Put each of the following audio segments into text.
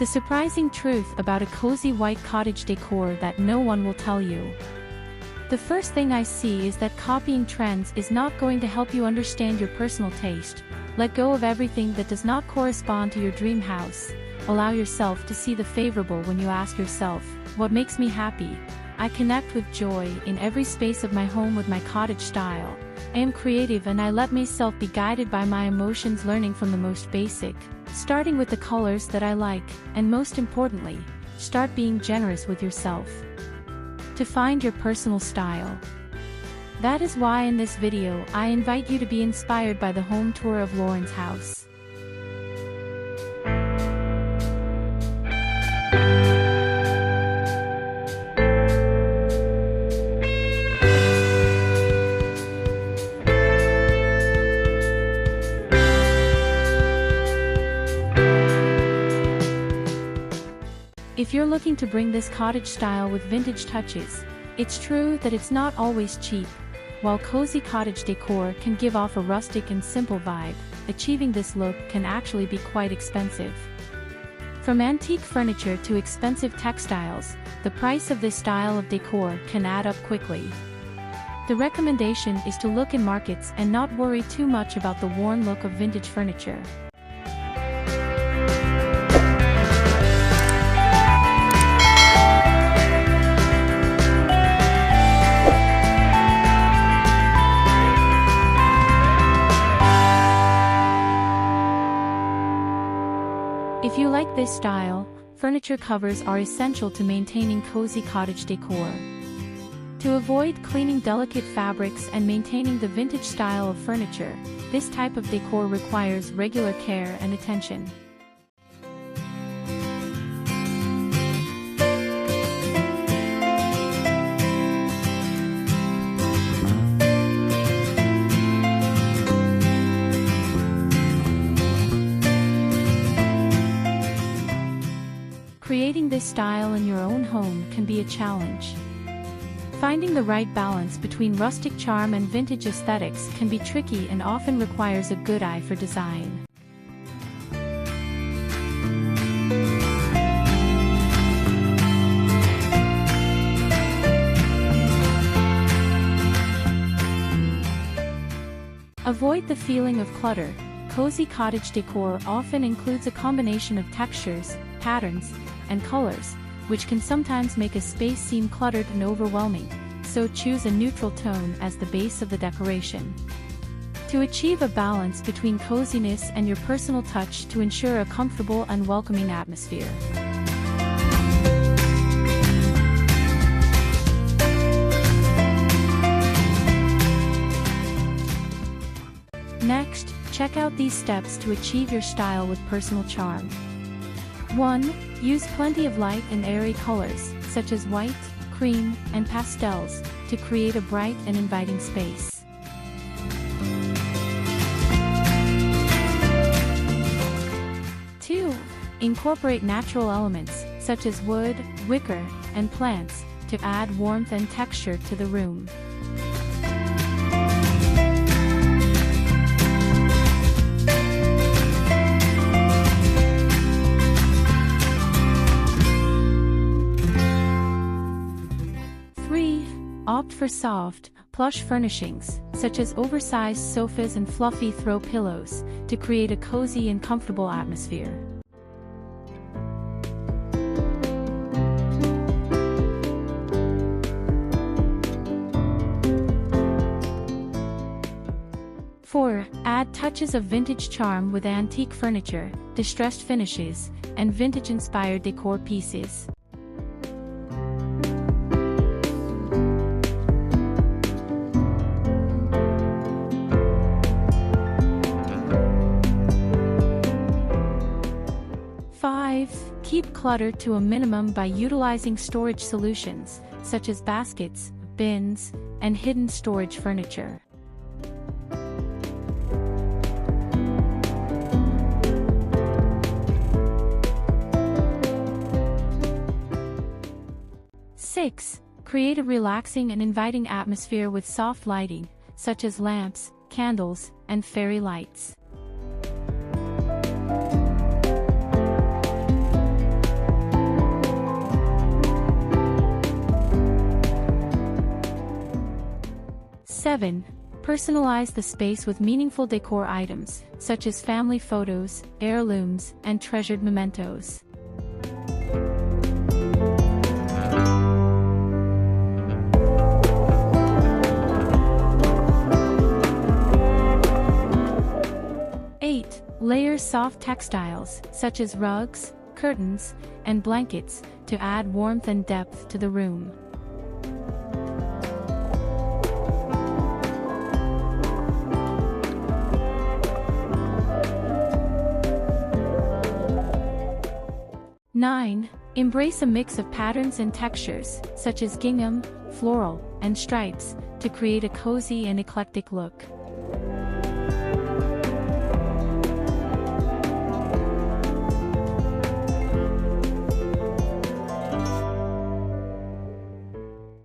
The surprising truth about a cozy white cottage decor that no one will tell you. The first thing I see is that copying trends is not going to help you understand your personal taste. Let go of everything that does not correspond to your dream house. Allow yourself to see the favorable when you ask yourself, what makes me happy? I connect with joy in every space of my home with my cottage style. I am creative and I let myself be guided by my emotions, learning from the most basic, starting with the colors that I like, and most importantly, start being generous with yourself. To find your personal style. That is why in this video I invite you to be inspired by the home tour of Lauren's house. If you're looking to bring this cottage style with vintage touches, it's true that it's not always cheap. While cozy cottage decor can give off a rustic and simple vibe, achieving this look can actually be quite expensive. From antique furniture to expensive textiles, the price of this style of decor can add up quickly. The recommendation is to look in markets and not worry too much about the worn look of vintage furniture. If you like this style, furniture covers are essential to maintaining cozy cottage decor. To avoid cleaning delicate fabrics and maintaining the vintage style of furniture, this type of decor requires regular care and attention. Creating this style in your own home can be a challenge. Finding the right balance between rustic charm and vintage aesthetics can be tricky and often requires a good eye for design. Avoid the feeling of clutter. Cozy cottage decor often includes a combination of textures, patterns, and colors, which can sometimes make a space seem cluttered and overwhelming, so choose a neutral tone as the base of the decoration. To achieve a balance between coziness and your personal touch to ensure a comfortable and welcoming atmosphere. Next, check out these steps to achieve your style with personal charm. 1. Use plenty of light and airy colors, such as white, cream, and pastels, to create a bright and inviting space. 2. Incorporate natural elements, such as wood, wicker, and plants, to add warmth and texture to the room. 3. Opt for soft, plush furnishings, such as oversized sofas and fluffy throw pillows, to create a cozy and comfortable atmosphere. 4. Add touches of vintage charm with antique furniture, distressed finishes, and vintage-inspired decor pieces. 5. Keep clutter to a minimum by utilizing storage solutions, such as baskets, bins, and hidden storage furniture. 6. Create a relaxing and inviting atmosphere with soft lighting, such as lamps, candles, and fairy lights. 7. Personalize the space with meaningful decor items, such as family photos, heirlooms, and treasured mementos. Layer soft textiles, such as rugs, curtains, and blankets, to add warmth and depth to the room. Nine. Embrace a mix of patterns and textures, such as gingham, floral, and stripes, to create a cozy and eclectic look.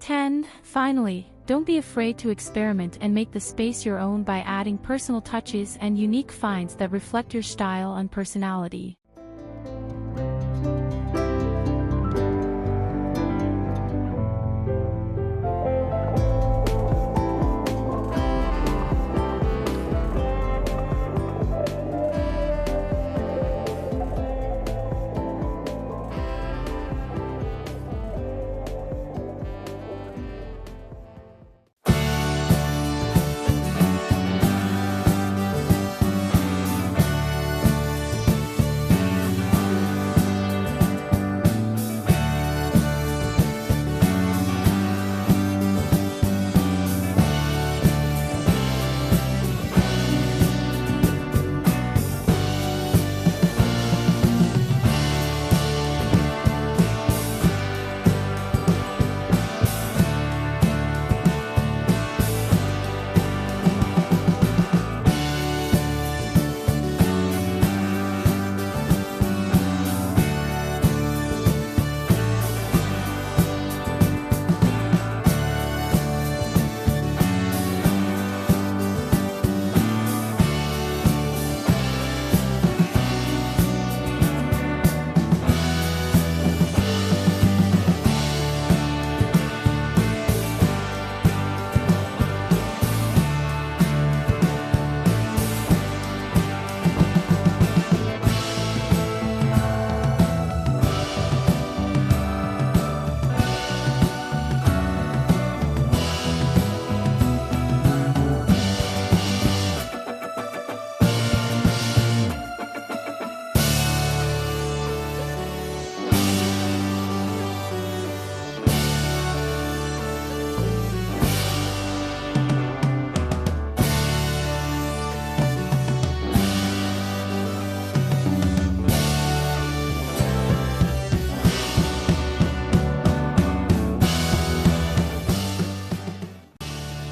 10. Finally, don't be afraid to experiment and make the space your own by adding personal touches and unique finds that reflect your style and personality.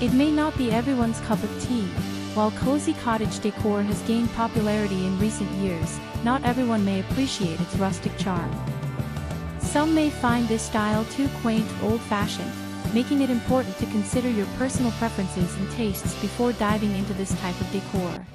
It may not be everyone's cup of tea. While cozy cottage decor has gained popularity in recent years, not everyone may appreciate its rustic charm. Some may find this style too quaint or old-fashioned, making it important to consider your personal preferences and tastes before diving into this type of decor.